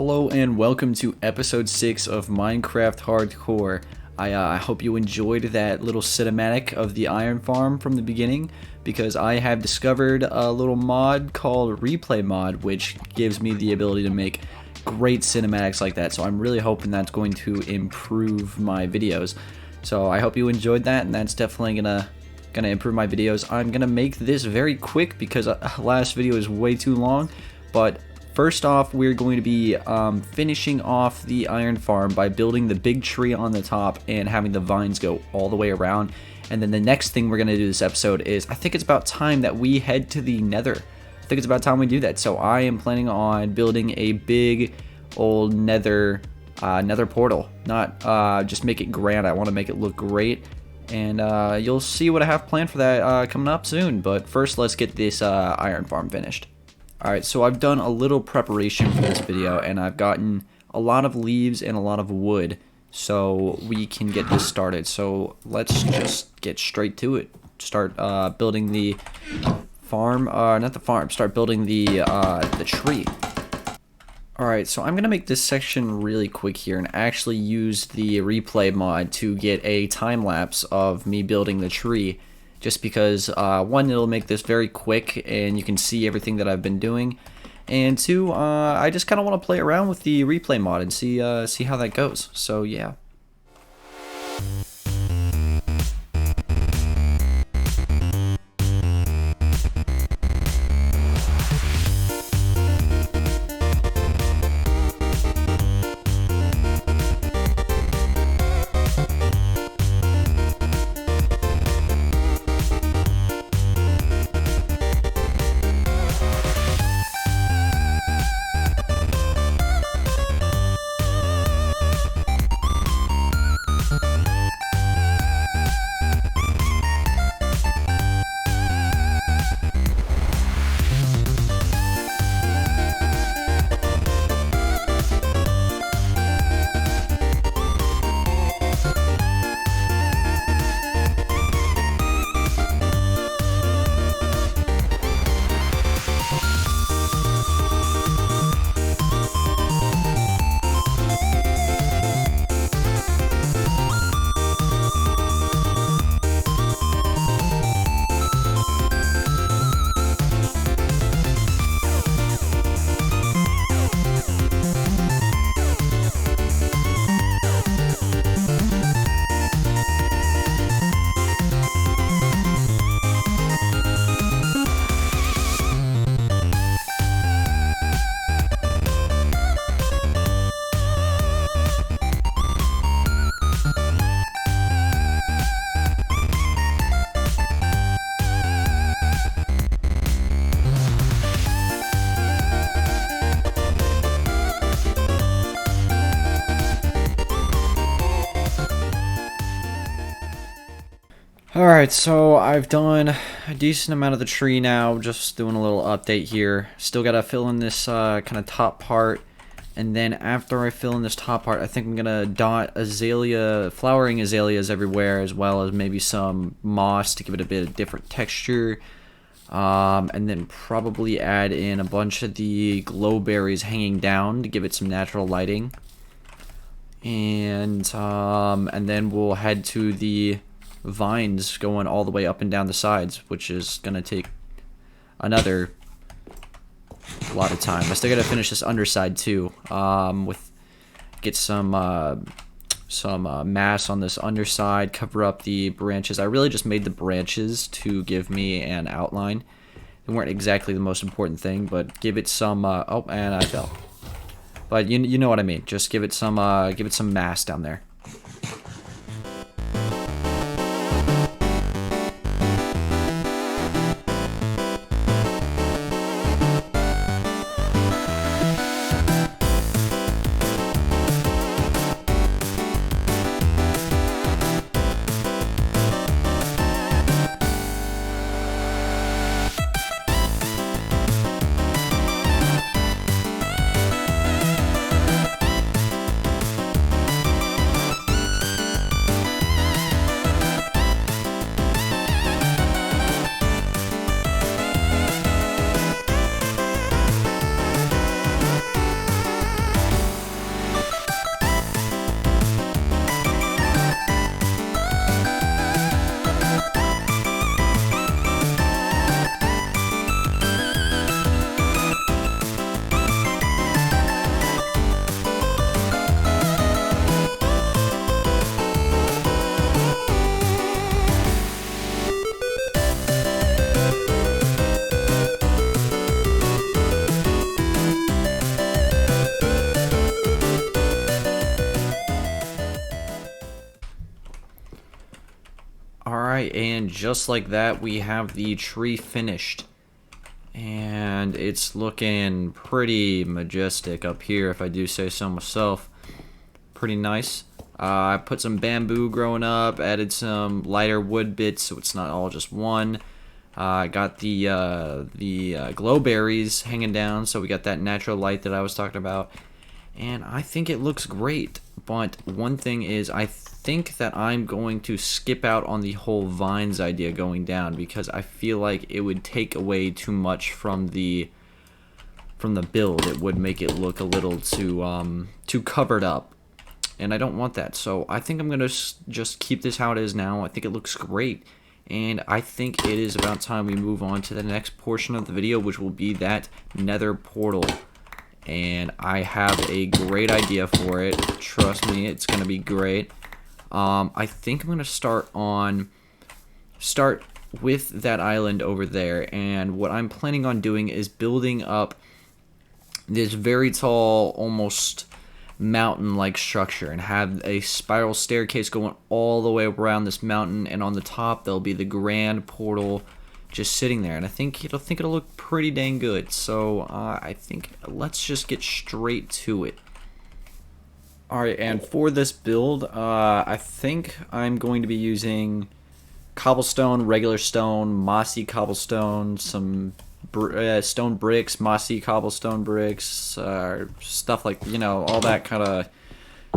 Hello and welcome to episode 6 of Minecraft Hardcore. I hope you enjoyed that little cinematic of the iron farm from the beginning, because I have discovered a little mod called Replay Mod, which gives me the ability to make great cinematics like that. So I'm really hoping that's going to improve my videos. So I hope you enjoyed that, and that's definitely gonna improve my videos. I'm gonna make this very quick because last video is way too long, but first off, we're going to be finishing off the iron farm by building the big tree on the top and having the vines go all the way around. And then the next thing we're going to do this episode is, I think it's about time that we head to the Nether. I think it's about time we do that. So I am planning on building a big old Nether portal. Not just make it grand. I want to make it look great. And you'll see what I have planned for that coming up soon. But first, let's get this iron farm finished. Alright, so I've done a little preparation for this video, and I've gotten a lot of leaves and a lot of wood, so we can get this started. So let's just get straight to it. Start building the farm, start building the tree. Alright, so I'm going to make this section really quick here and actually use the replay mod to get a time-lapse of me building the tree. Just because, one, it'll make this very quick and you can see everything that I've been doing. And two, I just kind of want to play around with the replay mod and see how that goes. So, yeah. Alright, so I've done a decent amount of the tree now, just doing a little update here. Still gotta fill in this kind of top part, and then after I fill in this top part, I think I'm gonna dot flowering azaleas everywhere, as well as maybe some moss to give it a bit of different texture. And then probably add in a bunch of the glowberries hanging down to give it some natural lighting. And then we'll head to the vines going all the way up and down the sides, which is gonna take another lot of time. I still gotta finish this underside too. Get some mass on this underside, cover up the branches. I really just made the branches to give me an outline. They weren't exactly the most important thing, but give it some. Oh, and I fell. But you know what I mean. Just give it some mass down there. And just like that, we have the tree finished. And it's looking pretty majestic up here, if I do say so myself. Pretty nice. I put some bamboo growing up, added some lighter wood bits so it's not all just one. I got the glow berries hanging down, so we got that natural light that I was talking about. And I think it looks great, but one thing is I think that I'm going to skip out on the whole vines idea going down, because I feel like it would take away too much from the build. It would make it look a little too covered up, and I don't want that. So I think I'm gonna just keep this how it is now. I think it looks great, and I think it is about time we move on to the next portion of the video, which will be that Nether portal. And I have a great idea for it. Trust me, it's gonna be great. I think I'm gonna start with that island over there, and what I'm planning on doing is building up this very tall, almost mountain-like structure, and have a spiral staircase going all the way around this mountain, and on the top there'll be the grand portal just sitting there, and I think it'll look pretty dang good. So I think let's just get straight to it. Alright, and for this build, I think I'm going to be using cobblestone, regular stone, mossy cobblestone, some stone bricks, mossy cobblestone bricks, stuff like, you know, all that kind of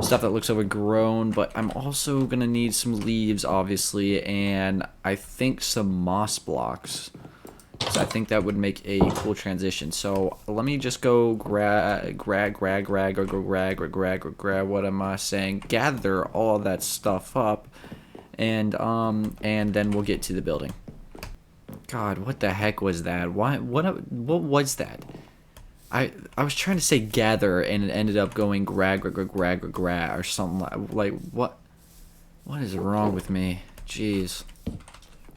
stuff that looks overgrown. But I'm also gonna need some leaves, obviously, and I think some moss blocks, so I think that would make a cool transition. So let me just go grab what am I saying, gather all that stuff up, and then we'll get to the building. God, what the heck was that? What was that? I was trying to say gather, and it ended up going grag or something like what is wrong with me? Jeez.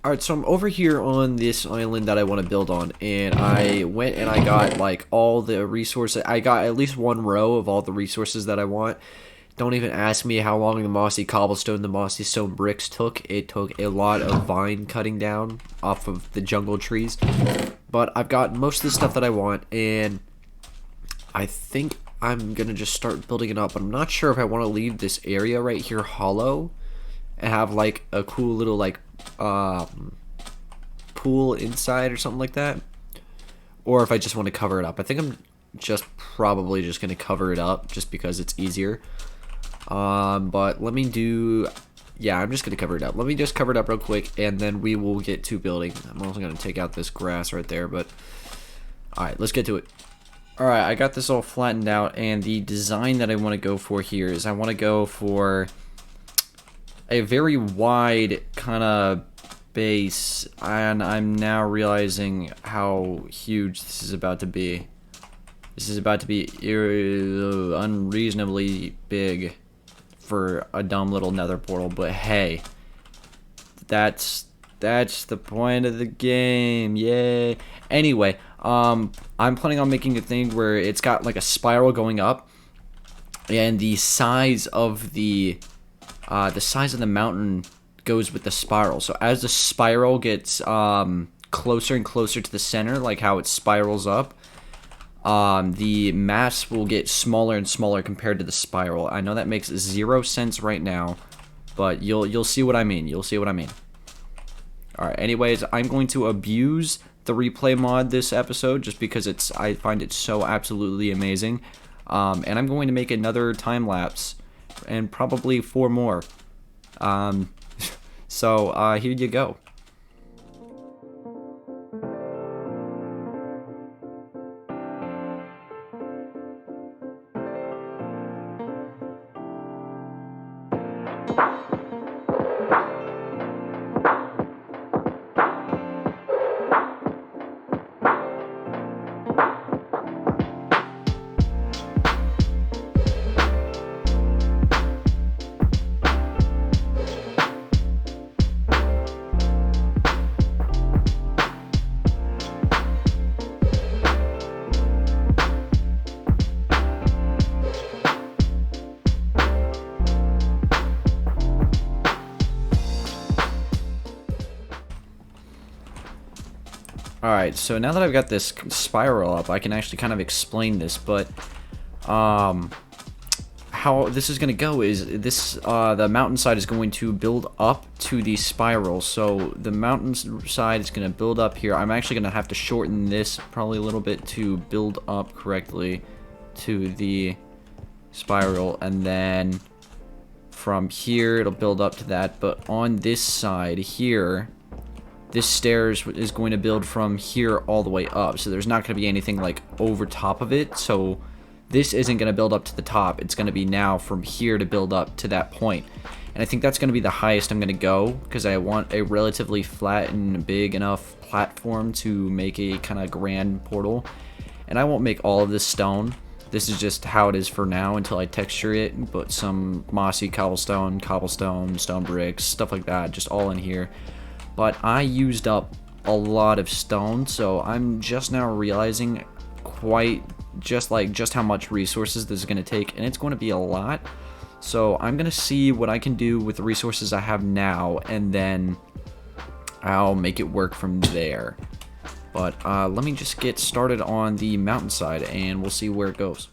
Alright, so I'm over here on this island that I want to build on, and I went and I got like all the resources. I got at least one row of all the resources that I want. Don't even ask me how long the mossy cobblestone, the mossy stone bricks took. It took a lot of vine cutting down off of the jungle trees. But I've got most of the stuff that I want, and I think I'm going to just start building it up. But I'm not sure if I want to leave this area right here hollow and have like a cool little like pool inside or something like that. Or if I just want to cover it up. I think I'm probably just going to cover it up just because it's easier. But let me do, yeah, I'm just going to cover it up. Let me just cover it up real quick, and then we will get to building. I'm also going to take out this grass right there, but alright, let's get to it. Alright, I got this all flattened out, and the design that I want to go for here is I want to go for a very wide kind of base, and I'm now realizing how huge this is about to be. This is about to be unreasonably big for a dumb little nether portal, but hey, that's the point of the game. Yay. Anyway, I'm planning on making a thing where it's got like a spiral going up, and the size of the mountain goes with the spiral. So as the spiral gets closer and closer to the center, like how it spirals up, the mass will get smaller and smaller compared to the spiral. I know that makes 0 sense right now, but you'll see what I mean. You'll see what I mean. Alright, anyways, I'm going to abuse the replay mod this episode just because I find it so absolutely amazing. And I'm going to make another time lapse and probably 4 more. So here you go. Alright, so now that I've got this spiral up, I can actually kind of explain this, but how this is going to go is this the mountainside is going to build up to the spiral. So the mountainside is going to build up here. I'm actually going to have to shorten this probably a little bit to build up correctly to the spiral, and then from here it'll build up to that. But on this side here, this stairs is going to build from here all the way up, so there's not going to be anything like over top of it. So this isn't going to build up to the top. It's going to be now from here to build up to that point. And I think that's going to be the highest I'm going to go, because I want a relatively flat and big enough platform to make a kind of grand portal. And I won't make all of this stone. This is just how it is for now until I texture it and put some mossy cobblestone, stone bricks, stuff like that, just all in here. But I used up a lot of stone, so I'm just now realizing just how much resources this is going to take, and it's going to be a lot. So I'm going to see what I can do with the resources I have now, and then I'll make it work from there. But let me just get started on the mountainside, and we'll see where it goes.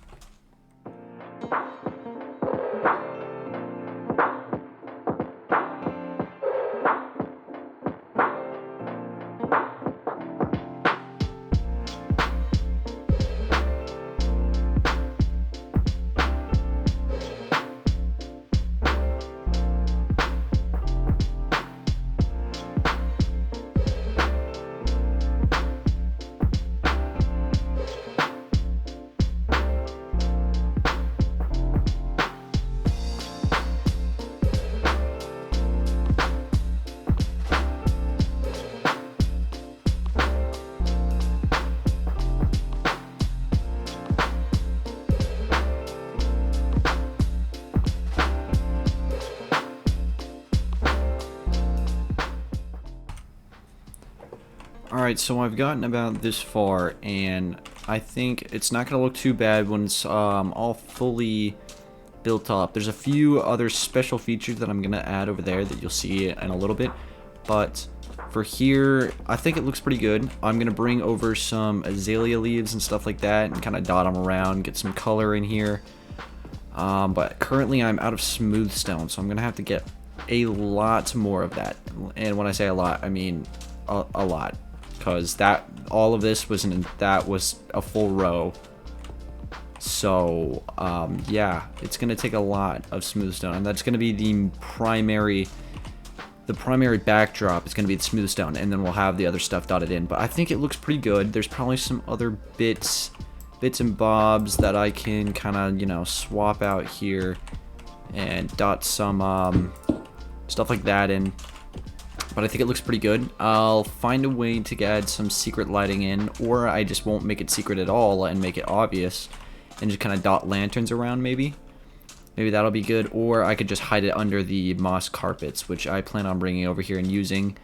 Alright, so I've gotten about this far, and I think it's not going to look too bad when it's all fully built up. There's a few other special features that I'm going to add over there that you'll see in a little bit, but for here, I think it looks pretty good. I'm going to bring over some azalea leaves and stuff like that and kind of dot them around, get some color in here. But currently I'm out of smooth stone, so I'm going to have to get a lot more of that. And when I say a lot, I mean a lot. Because all of this was a full row. So yeah, it's gonna take a lot of smooth stone, and that's gonna be the primary backdrop. Is gonna be the smooth stone, and then we'll have the other stuff dotted in. But I think it looks pretty good. There's probably some other bits and bobs that I can kind of, you know, swap out here and dot some stuff like that in. But I think it looks pretty good. I'll find a way to add some secret lighting in, or I just won't make it secret at all and make it obvious and just kind of dot lanterns around maybe. Maybe that'll be good, or I could just hide it under the moss carpets, which I plan on bringing over here and using.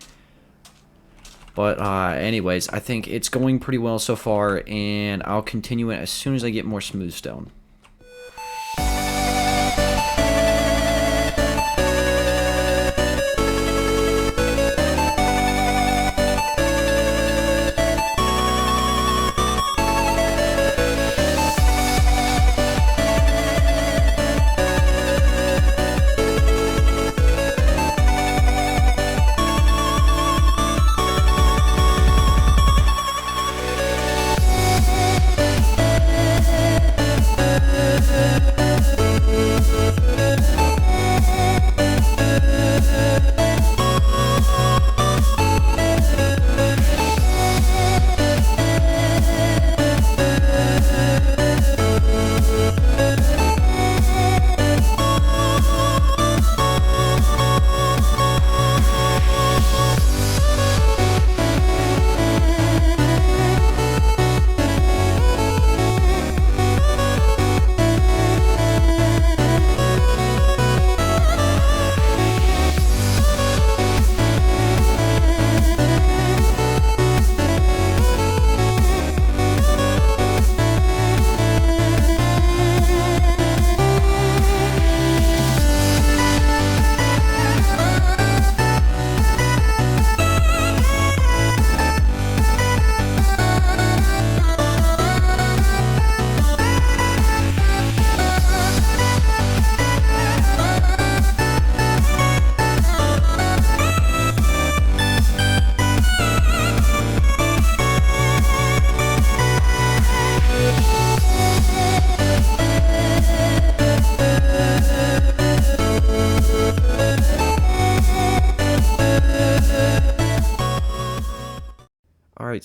But anyways, I think it's going pretty well so far, and I'll continue it as soon as I get more smooth stone.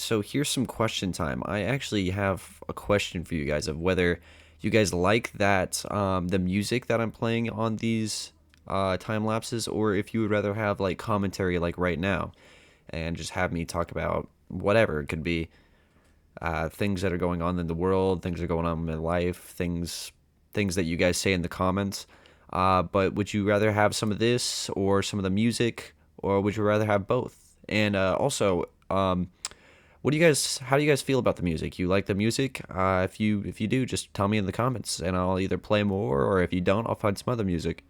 so here's some question time. I actually have a question for you guys of whether you guys like that the music that I'm playing on these time lapses, or if you would rather have like commentary like right now, and just have me talk about whatever it could be, things that are going on in the world, things that are going on in my life, things that you guys say in the comments. But would you rather have some of this or some of the music, or would you rather have both? And also, what do you guys? How do you guys feel about the music? You like the music? If you do, just tell me in the comments, and I'll either play more, or if you don't, I'll find some other music.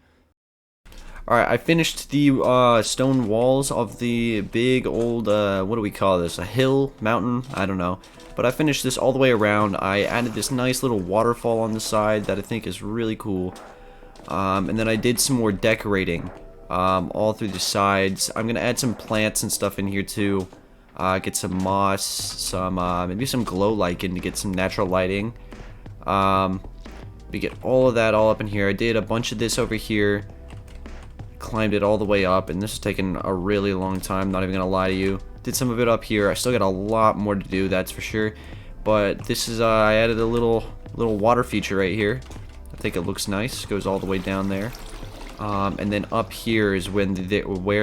All right, I finished the stone walls of the big old what do we call this? A hill, mountain? I don't know. But I finished this all the way around. I added this nice little waterfall on the side that I think is really cool. And then I did some more decorating all through the sides. I'm gonna add some plants and stuff in here too. Get some moss, some maybe some glow lichen to get some natural lighting. We get all of that all up in here. I did a bunch of this over here. Climbed it all the way up, and this has taken a really long time, not even gonna lie to you. Did some of it up here. I still got a lot more to do, that's for sure. But this is I added a little water feature right here. I think it looks nice. Goes all the way down there. And then up here is where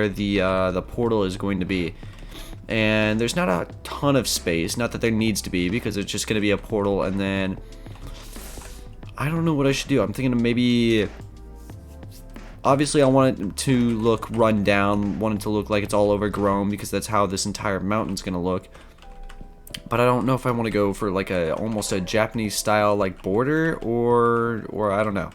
the portal is going to be. And there's not a ton of space, not that there needs to be, because it's just going to be a portal. And then I don't know what I should do. I'm thinking of maybe, obviously I want it to look run down, want it to look like it's all overgrown, because that's how this entire mountain's going to look. But I don't know if I want to go for like almost a Japanese style like border, or I don't know.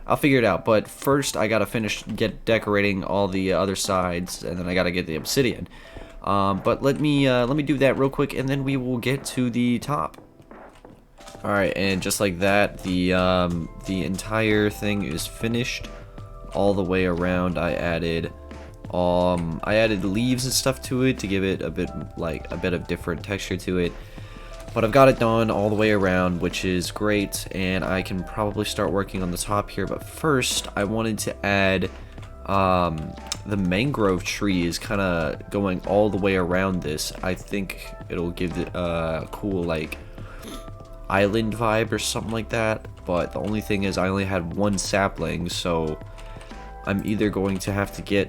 I'll figure it out. But first I gotta get decorating all the other sides, and then I gotta get the obsidian. But let me do that real quick, and then we will get to the top. All right, and just like that, the entire thing is finished all the way around. I added leaves and stuff to it to give it a bit of different texture to it. But I've got it done all the way around, which is great, and I can probably start working on the top here. But first, I wanted to add the mangrove trees kind of going all the way around this. I think it'll give it a cool like island vibe or something like that. But the only thing is I only had one sapling, so I'm either going to have to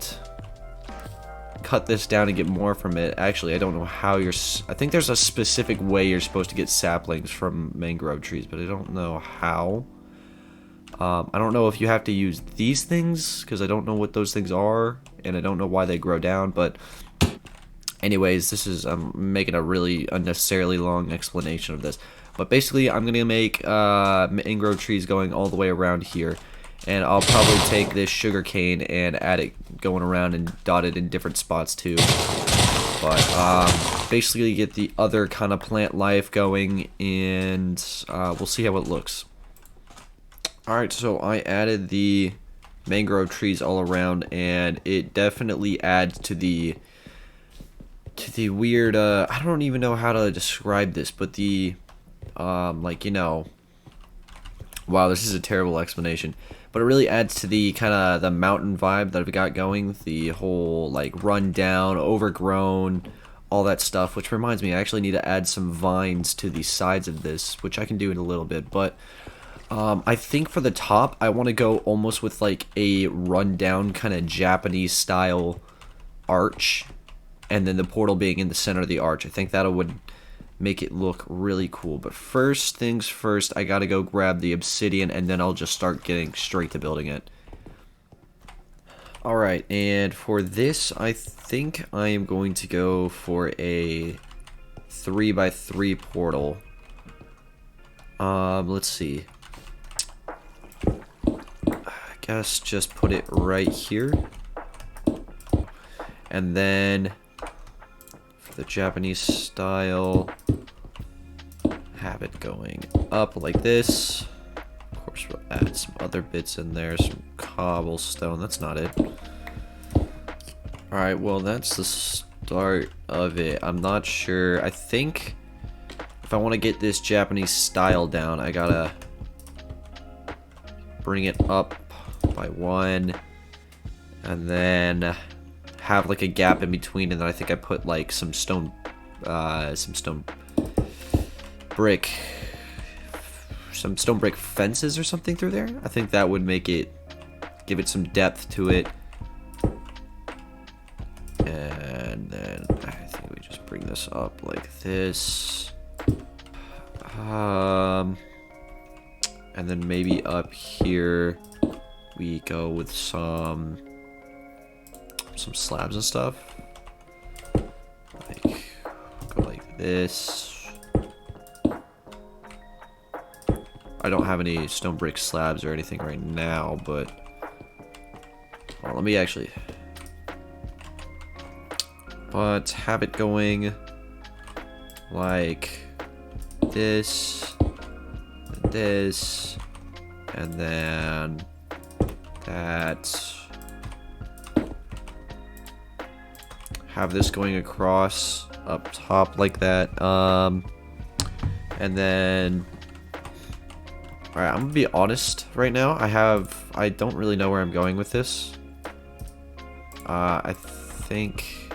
cut this down and get more from it. Actually, I don't know how I think there's a specific way you're supposed to get saplings from mangrove trees, but I don't know how. I don't know if you have to use these things, because I don't know what those things are, and I don't know why they grow down. But anyways, I'm making a really unnecessarily long explanation of this. But basically, I'm gonna make mangrove trees going all the way around here. And I'll probably take this sugar cane and add it going around and dot it in different spots too. But basically get the other kind of plant life going, and we'll see how it looks. Alright, so I added the mangrove trees all around, and it definitely adds to the weird, I don't even know how to describe this, but the, like, you know, wow, this is a terrible explanation. But it really adds to the kind of the mountain vibe that I've got going. The whole like run down, overgrown, all that stuff. Which reminds me, I actually need to add some vines to the sides of this, which I can do in a little bit. But I think for the top, I want to go almost with like a run down kind of Japanese style arch, and then the portal being in the center of the arch. I think that would make it look really cool. But first things first, I gotta go grab the obsidian, and then I'll just start getting straight to building it. Alright, and for this, I think I am going to go for a 3x3 portal. Let's see. I guess just put it right here. And then the Japanese style, have it going up like this. Of course, we'll add some other bits in there, some cobblestone. That's not it. Alright, well, that's the start of it. I'm not sure. I think if I want to get this Japanese style down, I gotta bring it up by one, and then have like a gap in between, and then I think I put like some stone some stone brick, fences or something through there. I think that would make it, give it some depth to it. And then I think we just bring this up like this. And then maybe up here we go with some slabs and stuff. Like, go like this. I don't have any stone brick slabs or anything right now, but well, let me actually. But have it going like this, and then that. Have this going across up top like that. And then, all right, I'm gonna be honest right now. I don't really know where I'm going with this. I think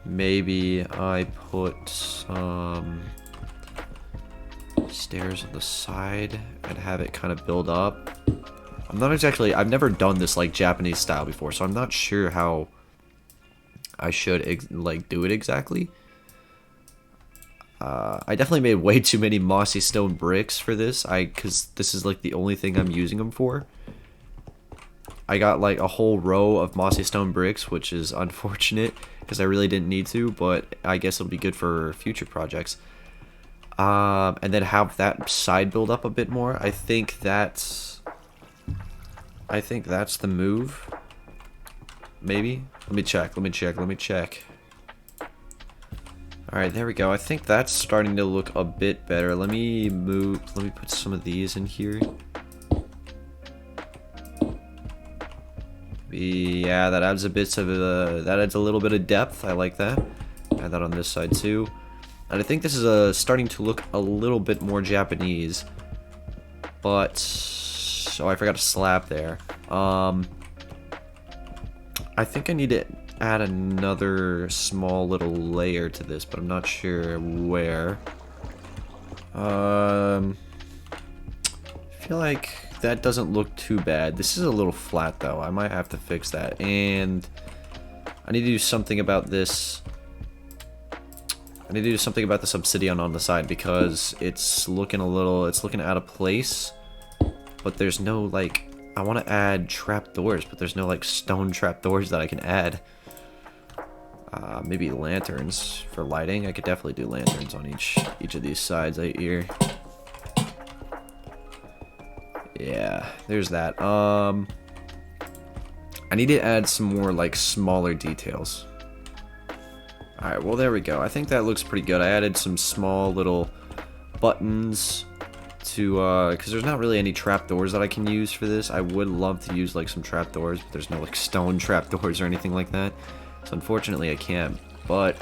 maybe I put some stairs on the side and have it kind of build up. I've never done this like Japanese style before, so I'm not sure how I should like do it exactly. I definitely made way too many mossy stone bricks for this, because this is like the only thing I'm using them for. I got like a whole row of mossy stone bricks, which is unfortunate because I really didn't need to, but I guess it'll be good for future projects. And then have that side build up a bit more. I think that's the move. Maybe. Let me check. Alright, there we go. I think that's starting to look a bit better. Let me put some of these in here. Yeah, that adds a little bit of depth. I like that. Add that on this side too. And I think this is starting to look a little bit more Japanese. But oh, I forgot a slab there. I think I need to add another small little layer to this, but I'm not sure where. I feel like that doesn't look too bad. This is a little flat though. I might have to fix that. And I need to do something about this. I need to do something about this obsidian on the side because it's looking out of place. But there's no like, I want to add trapdoors, but there's no like stone trapdoors that I can add. Maybe lanterns for lighting. I could definitely do lanterns on each of these sides right here. Yeah, there's that. I need to add some more like smaller details. Alright, well there we go. I think that looks pretty good. I added some small little buttons to because there's not really any trapdoors that I can use for this. I would love to use like some trapdoors, but there's no like stone trapdoors or anything like that. So unfortunately I can't. But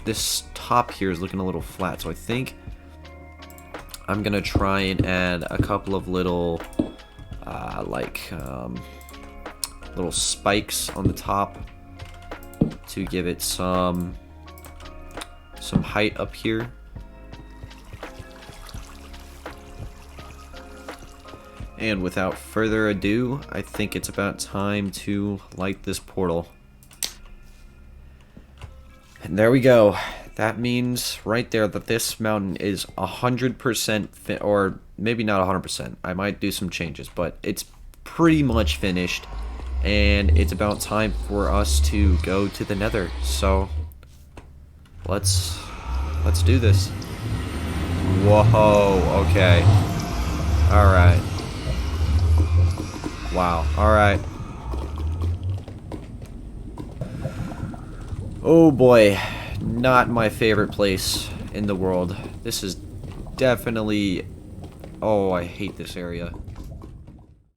this top here is looking a little flat, so I think I'm gonna try and add a couple of little little spikes on the top to give it some height up here. And without further ado, I think it's about time to light this portal. And there we go. That means right there that this mountain is 100% or maybe not 100%. I might do some changes, but it's pretty much finished. And it's about time for us to go to the Nether. So let's do this. Whoa, okay. Alright. Wow, alright. Oh boy, not my favorite place in the world. This is definitely... Oh, I hate this area.